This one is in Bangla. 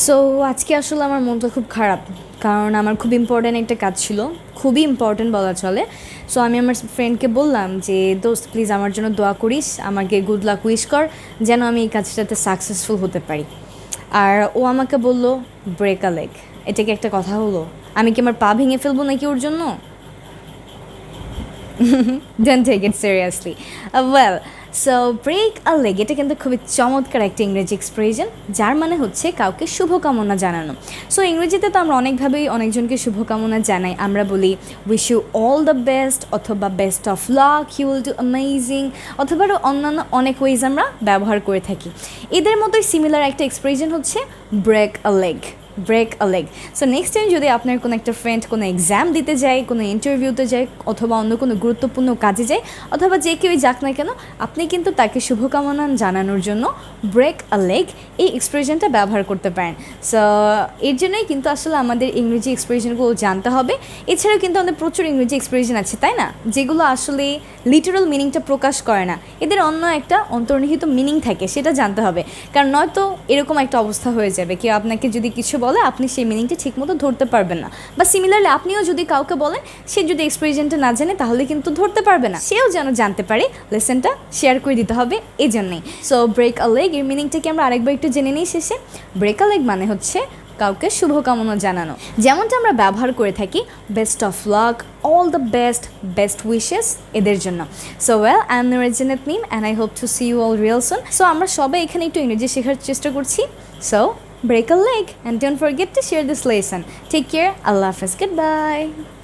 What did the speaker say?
সো আজকে আসলে আমার মনটা খুব খারাপ, কারণ আমার খুব ইম্পর্ট্যান্ট একটা কাজ ছিল, খুবই ইম্পর্ট্যান্ট বলা চলে। সো আমি আমার ফ্রেন্ডকে বললাম যে দোস্ত প্লিজ আমার জন্য দোয়া করিস, আমাকে গুড লাক উইশ কর যেন আমি এই কাজটাতে সাকসেসফুল হতে পারি। আর ও আমাকে বলল ব্রেক আ লেগ। এটা কি একটা কথা হলো? আমি কি আমার পা ভেঙে ফেলবো নাকি ওর জন্য? Don't take it seriously. Well, so break a leg এটা কিন্তু খুবই চমৎকার একটা ইংরেজি এক্সপ্রেশন, যার মানে হচ্ছে কাউকে শুভকামনা জানানো। সো ইংরেজিতে তো আমরা অনেকভাবেই অনেকজনকে শুভকামনা জানাই। আমরা বলি wish you all the best, অথবা best of luck, you will do amazing, অথবা আরও অন্যান্য অনেক ওয়েজ আমরা ব্যবহার করে থাকি। এদের মতোই সিমিলার একটা এক্সপ্রেশন হচ্ছে break a leg. Break a leg. So next time যদি আপনার কোনো একটা ফ্রেন্ড কোনো এক্সাম দিতে যায়, কোনো ইন্টারভিউতে যায়, অথবা অন্য কোনো গুরুত্বপূর্ণ কাজে যায়, অথবা যে কেউই যাক না কেন, আপনি কিন্তু তাকে শুভকামনা জানানোর জন্য ব্রেক আ লেগ এই এক্সপ্রেশনটা ব্যবহার করতে পারেন। সো এর জন্যই কিন্তু আসলে আমাদের ইংরেজি এক্সপ্রেশনগুলো জানতে হবে। এছাড়াও কিন্তু আমাদের প্রচুর ইংরেজি এক্সপ্রেশন আছে, তাই না, যেগুলো আসলে লিটারাল মিনিংটা প্রকাশ করে না, এদের অন্য একটা অন্তর্নিহিত মিনিং থাকে, সেটা জানতে হবে। কারণ নয়তো এরকম একটা অবস্থা হয়ে যাবে, কেউ আপনাকে যদি কিছু বলে আপনি সেই মিনিংটা ঠিকমতো ধরতে পারবেন না, বা সিমিলারলি আপনিও যদি কাউকে বলেন, সে যদি এক্সপ্রেশনটা না জানে তাহলে কিন্তু ধরতে পারবে না। সেও যেন জানতে পারে, লেসনটা শেয়ার করে দিতে হবে এই জন্যেই। সো ব্রেক আ লেগ এর মিনিংটাকে আমরা আরেকবার একটু জেনে নিই শেষে। ব্রেক আ লেগ মানে হচ্ছে কাউকে শুভকামনা জানানো, যেমনটা আমরা ব্যবহার করে থাকি best of luck, all the best, best wishes এদের জন্য। So well, I am Noore Jannat Mim and I hope to see you all real soon. So আমরা সবাই এখানে একটু ইংরেজি শেখার চেষ্টা করছি। So break a leg and don't forget to share this lesson. Take care. Allah Hafiz. Goodbye.